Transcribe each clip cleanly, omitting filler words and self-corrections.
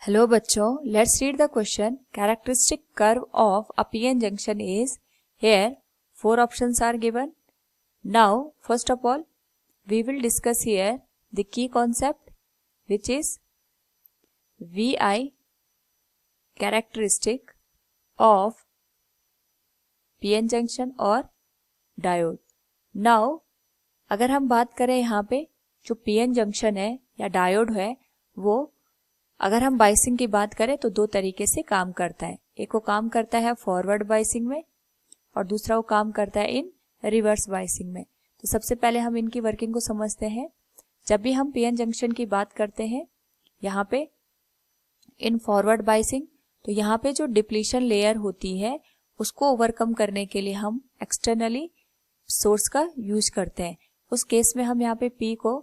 Hello बच्चों, let's read the question. Characteristic curve of a PN junction is. Here, four options are given. Now, first of all, we will discuss here the key concept, which is VI characteristic of PN junction और diode. Now, अगर हम बात करें यहाँ पे जो PN junction है या डायोड है, वो अगर हम बाइसिंग की बात करें तो दो तरीके से काम करता है. एक वो काम करता है फॉरवर्ड बाइसिंग में और दूसरा वो काम करता है इन रिवर्स बाइसिंग में. तो सबसे पहले हम इनकी वर्किंग को समझते हैं. जब भी हम पीएन जंक्शन की बात करते हैं यहाँ पे इन फॉरवर्ड बाइसिंग, तो यहाँ पे जो डिप्लीशन लेयर होती है उसको ओवरकम करने के लिए हम एक्सटर्नली सोर्स का यूज करते हैं. उस केस में हम यहाँ पे P को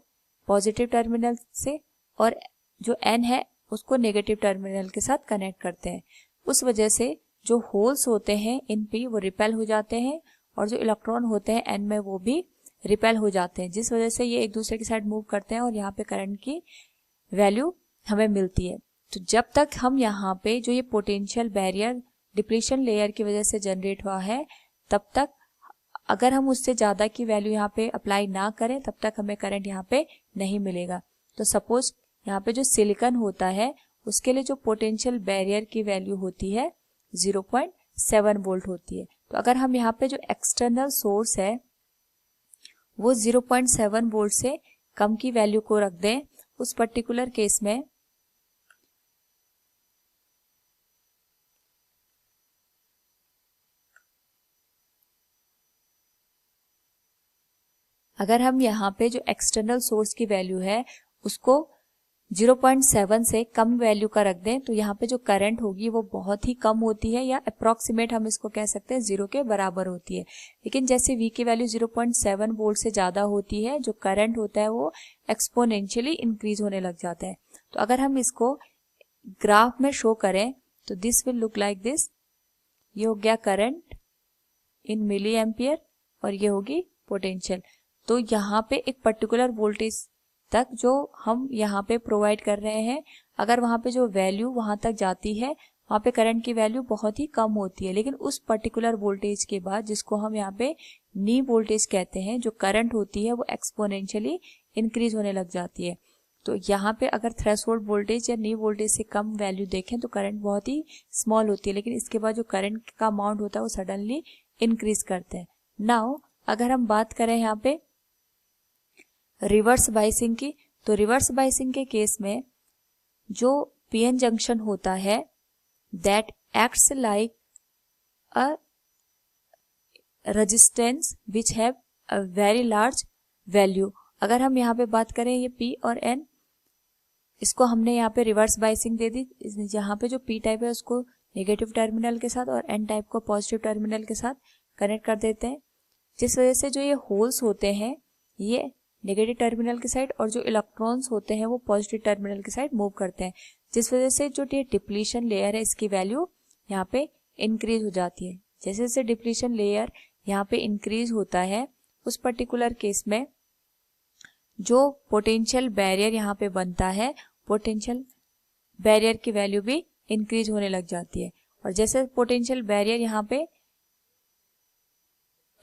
पॉजिटिव टर्मिनल से और जो N है उसको नेगेटिव टर्मिनल के साथ कनेक्ट करते हैं. उस वजह से जो होल्स होते हैं इन P वो रिपेल हो जाते हैं और जो इलेक्ट्रॉन होते हैं N में वो भी रिपेल हो जाते हैं, जिस वजह से ये एक दूसरे की साइड मूव करते हैं और यहाँ पे करंट की वैल्यू हमें मिलती है. तो जब तक हम यहाँ पे जो ये पोटेंशियल बैरियर डिप्लीशन लेयर की वजह से जनरेट हुआ है, तब तक अगर हम उससे ज़्यादा की वैल्यू यहाँ पे अप्लाई ना करें तब तक हमें करंट यहाँ पे नहीं मिलेगा. तो सपोज यहाँ पे जो सिलिकॉन होता है उसके लिए जो पोटेंशियल बैरियर की वैल्यू होती है 0.7 वोल्ट होती है. तो अगर हम यहाँ पे जो एक्सटर्नल सोर्स है वो 0.7 वोल्ट से कम की वैल्यू को रख दें, उस पर्टिकुलर केस में अगर हम यहाँ पे जो एक्सटर्नल सोर्स की वैल्यू है उसको 0.7 से कम वैल्यू का रख दें, तो यहाँ पे जो करंट होगी वो बहुत ही कम होती है या अप्रॉक्सीमेट हम इसको कह सकते हैं 0 के बराबर होती है. लेकिन जैसे V की वैल्यू 0.7 वोल्ट से ज़्यादा होती है, जो करंट होता है वो एक्सपोनेंशियली इंक्रीज होने लग जाता है. तो अगर हम इसको ग्राफ में शो करें तो this will look like this. ये हो गया करंट इन मिली एम्पियर और ये होगी पोटेंशियल. तो यहाँ पे एक पर्टिकुलर वोल्टेज तक जो हम यहाँ पे प्रोवाइड कर रहे हैं, अगर वहाँ पे जो वैल्यू वहाँ तक जाती है वहाँ पे करंट की वैल्यू बहुत ही कम होती है. लेकिन उस पर्टिकुलर वोल्टेज के बाद, जिसको हम यहाँ पे नी वोल्टेज कहते हैं, जो करंट होती है वो एक्सपोनेंशियली इंक्रीज होने लग जाती है. तो यहाँ पे अगर थ्रेशोल्ड वोल्टेज या नी वोल्टेज से कम वैल्यू देखें तो करंट बहुत ही स्मॉल होती है, लेकिन इसके बाद जो करंट का अमाउंट होता है वो सडनली इंक्रीज करते हैं. नाउ अगर हम बात करें यहाँ पे रिवर्स बाइसिंग की, तो रिवर्स बाइसिंग के केस में जो पीएन जंक्शन होता है that acts like a resistance which have a very large value. अगर हम यहाँ पे बात करें ये P और N, इसको हमने यहाँ पे रिवर्स बाइसिंग दे दी. यहाँ पे जो P टाइप है उसको नेगेटिव टर्मिनल के साथ और N टाइप को पॉजिटिव टर्मिनल के साथ कनेक्ट कर देते हैं, जिस वजह से जो ये होल्स होते हैं ये नेगेटिव टर्मिनल की साइड और जो इलेक्ट्रॉन्स होते हैं वो पॉजिटिव टर्मिनल की साइड मूव करते हैं, जिस वजह से जो ये डिप्लीशन लेयर है इसकी वैल्यू यहाँ पे इंक्रीज हो जाती है. जैसे जैसे डिप्लीशन लेयर यहाँ पे इंक्रीज होता है, उस पर्टिकुलर केस में जो पोटेंशियल बैरियर यहाँ पे बनता है, पोटेंशियल बैरियर की वैल्यू भी इंक्रीज होने लग जाती है. और जैसे पोटेंशियल बैरियर यहाँ पे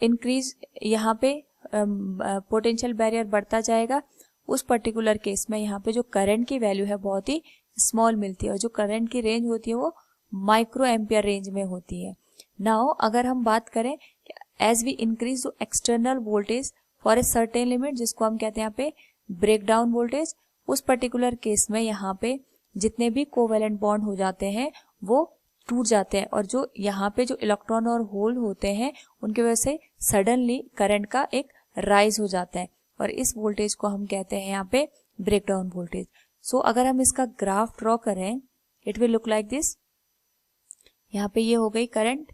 इंक्रीज, यहाँ पे पोटेंशियल बैरियर बढ़ता जाएगा, उस पर्टिकुलर केस में यहाँ पे जो करंट की वैल्यू है बहुत ही स्मॉल मिलती है और जो करंट की रेंज होती है वो माइक्रो एम्पियर रेंज में होती है. नाउ अगर हम बात करें as we increase external voltage for a certain limit, जिसको हम कहते हैं यहाँ पे ब्रेक डाउन वोल्टेज, उस पर्टिकुलर केस में यहाँ पे जितने भी कोवेलेंट बॉन्ड हो जाते हैं वो टूट जाते हैं और जो यहाँ पे जो इलेक्ट्रॉन और होल होते हैं उनकी वजह से सडनली करंट का एक राइज हो जाता है और इस वोल्टेज को हम कहते हैं यहाँ पे ब्रेक डाउन वोल्टेज. सो अगर हम इसका ग्राफ ड्रॉ करें it will look like this. यहाँ पे ये हो गई करंट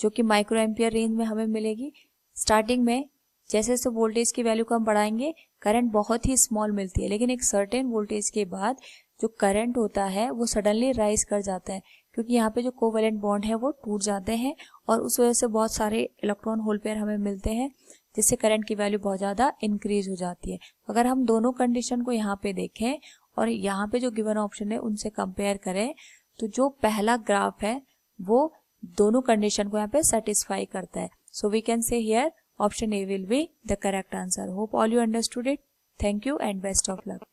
जो कि माइक्रो एम्पियर रेंज में हमें मिलेगी. स्टार्टिंग में जैसे जैसे वोल्टेज की वैल्यू को हम बढ़ाएंगे करंट बहुत ही स्मॉल मिलती है, लेकिन एक सर्टेन वोल्टेज के बाद जो करंट होता है वो सडनली राइज कर जाता है, क्योंकि यहाँ पे जो कोवेलेंट बॉन्ड है वो टूट जाते हैं और उस वजह से बहुत सारे इलेक्ट्रॉन होल पेयर हमें मिलते हैं, जिससे करंट की वैल्यू बहुत ज़्यादा इंक्रीज हो जाती है. अगर हम दोनों कंडीशन को यहाँ पे देखें और यहाँ पे जो गिवन ऑप्शन है उनसे कंपेयर करें तो जो पहला ग्राफ है वो दोनों कंडीशन को यहाँ पे सेटिस्फाई करता है. So we can say here option A will be the correct answer. Hope all you understood it. Thank you and best of luck.